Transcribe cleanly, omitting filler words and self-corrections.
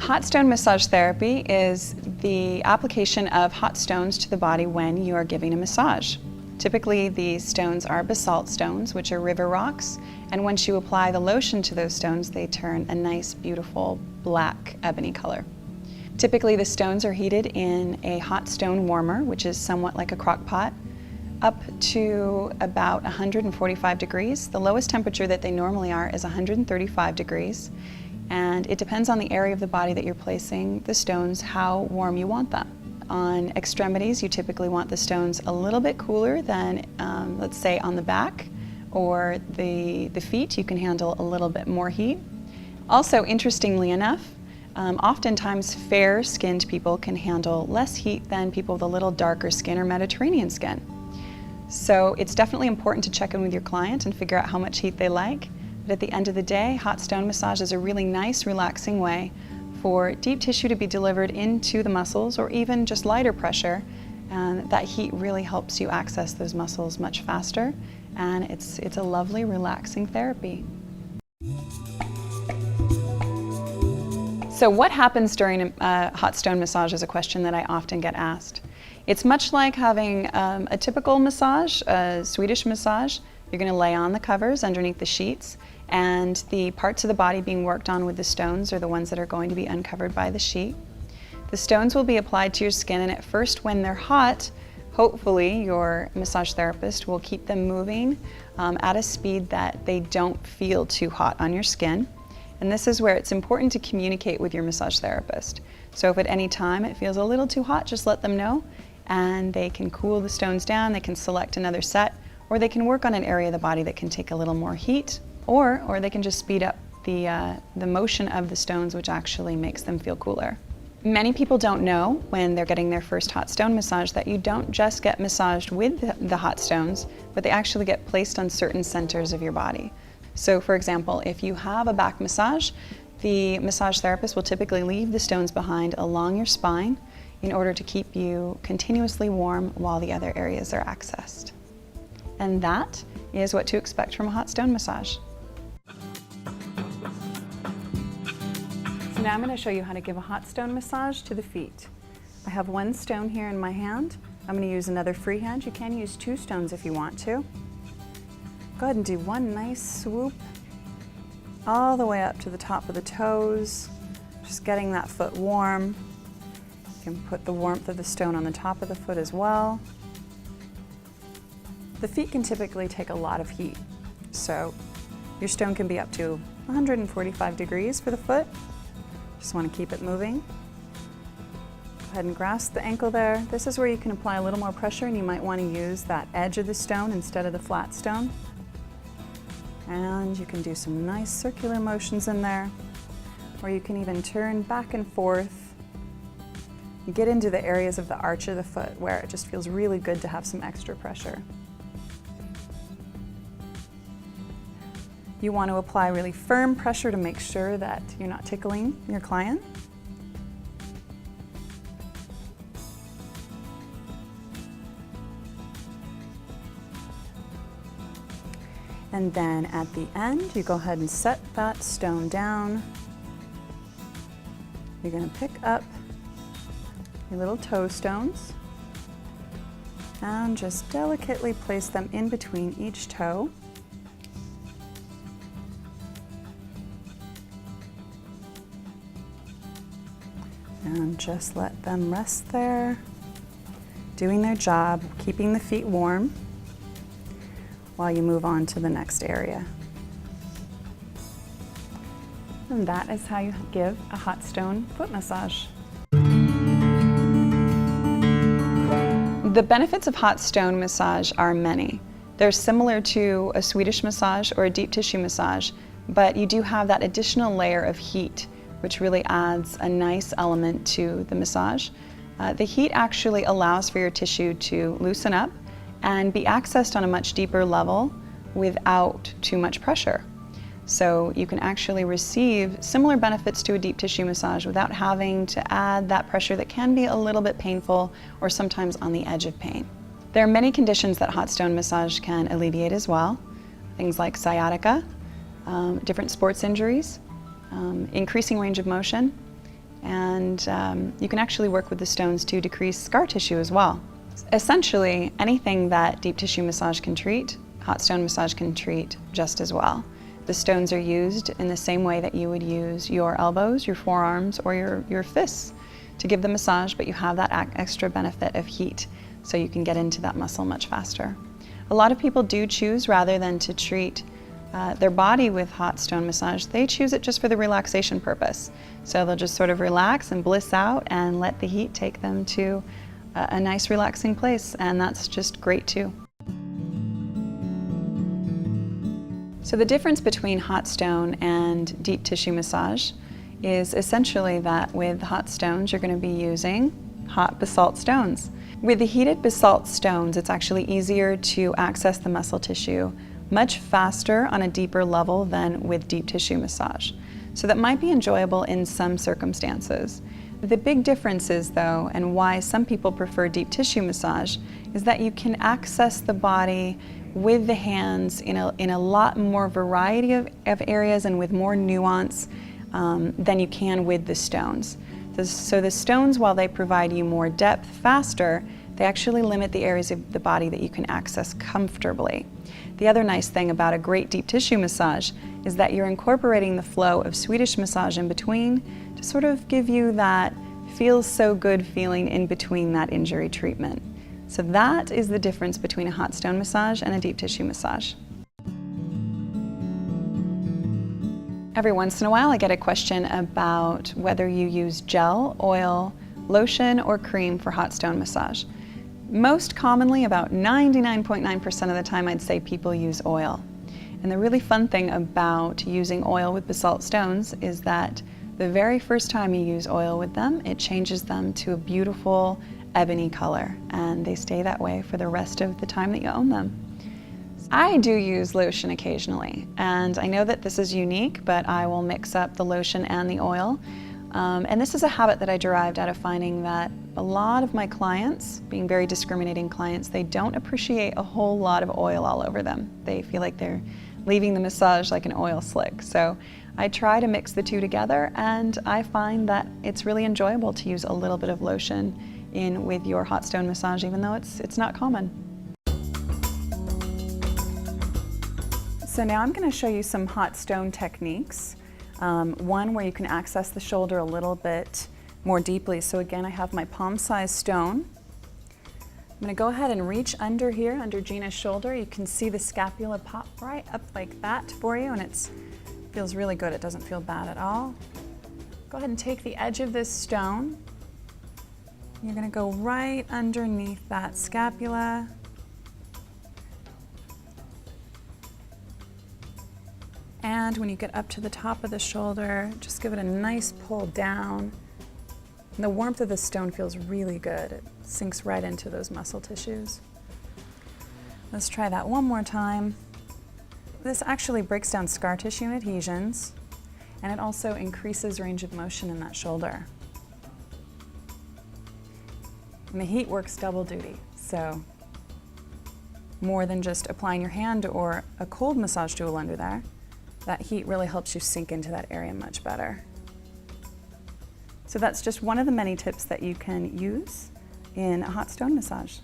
Hot stone massage therapy is the application of hot stones to the body when you are giving a massage. Typically, these stones are basalt stones, which are river rocks, and once you apply the lotion to those stones, they turn a nice, beautiful black ebony color. Typically, the stones are heated in a hot stone warmer, which is somewhat like a crock pot, up to about 145 degrees. The lowest temperature that they normally are is 135 degrees. And it depends on the area of the body that you're placing the stones, how warm you want them. On extremities, you typically want the stones a little bit cooler than, let's say, on the back or the feet. You can handle a little bit more heat. Also, interestingly enough, oftentimes fair-skinned people can handle less heat than people with a little darker skin or Mediterranean skin. So it's definitely important to check in with your client and figure out how much heat they like. But at the end of the day, hot stone massage is a really nice, relaxing way for deep tissue to be delivered into the muscles, or even just lighter pressure. And that heat really helps you access those muscles much faster. And it's a lovely, relaxing therapy. So what happens during a hot stone massage is a question that I often get asked. It's much like having a typical massage, a Swedish massage. You're going to lay on the covers underneath the sheets, and the parts of the body being worked on with the stones are the ones that are going to be uncovered by the sheet. The stones will be applied to your skin, and at first when they're hot, hopefully your massage therapist will keep them moving at a speed that they don't feel too hot on your skin. And this is where it's important to communicate with your massage therapist. So if at any time it feels a little too hot, just let them know, and they can cool the stones down, they can select another set, or they can work on an area of the body that can take a little more heat, or they can just speed up the motion of the stones, which actually makes them feel cooler. Many people don't know when they're getting their first hot stone massage that you don't just get massaged with the hot stones, but they actually get placed on certain centers of your body. So for example, if you have a back massage, the massage therapist will typically leave the stones behind along your spine in order to keep you continuously warm while the other areas are accessed. And that is what to expect from a hot stone massage. So now I'm going to show you how to give a hot stone massage to the feet. I have one stone here in my hand. I'm going to use another free hand. You can use two stones if you want to. Go ahead and do one nice swoop all the way up to the top of the toes, just getting that foot warm. You can put the warmth of the stone on the top of the foot as well. The feet can typically take a lot of heat, so your stone can be up to 145 degrees for the foot. Just want to keep it moving. Go ahead and grasp the ankle there. This is where you can apply a little more pressure, and you might want to use that edge of the stone instead of the flat stone. And you can do some nice circular motions in there, or you can even turn back and forth and get into the areas of the arch of the foot where it just feels really good to have some extra pressure. You want to apply really firm pressure to make sure that you're not tickling your client. And then at the end, you go ahead and set that stone down. You're going to pick up your little toe stones and just delicately place them in between each toe. And just let them rest there, doing their job, keeping the feet warm while you move on to the next area. And that is how you give a hot stone foot massage. The benefits of hot stone massage are many. They're similar to a Swedish massage or a deep tissue massage, but you do have that additional layer of heat, which really adds a nice element to the massage. The heat actually allows for your tissue to loosen up and be accessed on a much deeper level without too much pressure. So you can actually receive similar benefits to a deep tissue massage without having to add that pressure that can be a little bit painful or sometimes on the edge of pain. There are many conditions that hot stone massage can alleviate as well. Things like sciatica, different sports injuries, increasing range of motion, And you can actually work with the stones to decrease scar tissue as well. Essentially, anything that deep tissue massage can treat, hot stone massage can treat just as well. The stones are used in the same way that you would use your elbows, your forearms, or your fists to give the massage, but you have that extra benefit of heat, so you can get into that muscle much faster. A lot of people do choose, rather than to treat their body with hot stone massage, they choose it just for the relaxation purpose. So they'll just sort of relax and bliss out and let the heat take them to a nice relaxing place, and that's just great too. So the difference between hot stone and deep tissue massage is essentially that with hot stones you're going to be using hot basalt stones. With the heated basalt stones, it's actually easier to access the muscle tissue much faster on a deeper level than with deep tissue massage. So that might be enjoyable in some circumstances. The big difference is, though, and why some people prefer deep tissue massage, is that you can access the body with the hands in a lot more variety of areas and with more nuance than you can with the stones. So the stones, while they provide you more depth faster, they actually limit the areas of the body that you can access comfortably. The other nice thing about a great deep tissue massage is that you're incorporating the flow of Swedish massage in between to sort of give you that feels so good feeling in between that injury treatment. So that is the difference between a hot stone massage and a deep tissue massage. Every once in a while I get a question about whether you use gel, oil, lotion, or cream for hot stone massage. Most commonly, about 99.9% of the time, I'd say people use oil. And the really fun thing about using oil with basalt stones is that the very first time you use oil with them, it changes them to a beautiful ebony color, and they stay that way for the rest of the time that you own them. I do use lotion occasionally, and I know that this is unique, but I will mix up the lotion and the oil. And this is a habit that I derived out of finding that a lot of my clients, being very discriminating clients, they don't appreciate a whole lot of oil all over them. They feel like they're leaving the massage like an oil slick. So I try to mix the two together, and I find that it's really enjoyable to use a little bit of lotion in with your hot stone massage, even though it's not common. So now I'm going to show you some hot stone techniques. One where you can access the shoulder a little bit more deeply. So again, I have my palm-sized stone. I'm going to go ahead and reach under here, under Gina's shoulder. You can see the scapula pop right up like that for you, and it feels really good. It doesn't feel bad at all. Go ahead and take the edge of this stone. You're going to go right underneath that scapula. And when you get up to the top of the shoulder, just give it a nice pull down. And the warmth of the stone feels really good. It sinks right into those muscle tissues. Let's try that one more time. This actually breaks down scar tissue and adhesions, and it also increases range of motion in that shoulder. And the heat works double duty, so more than just applying your hand or a cold massage tool under there. That heat really helps you sink into that area much better. So that's just one of the many tips that you can use in a hot stone massage.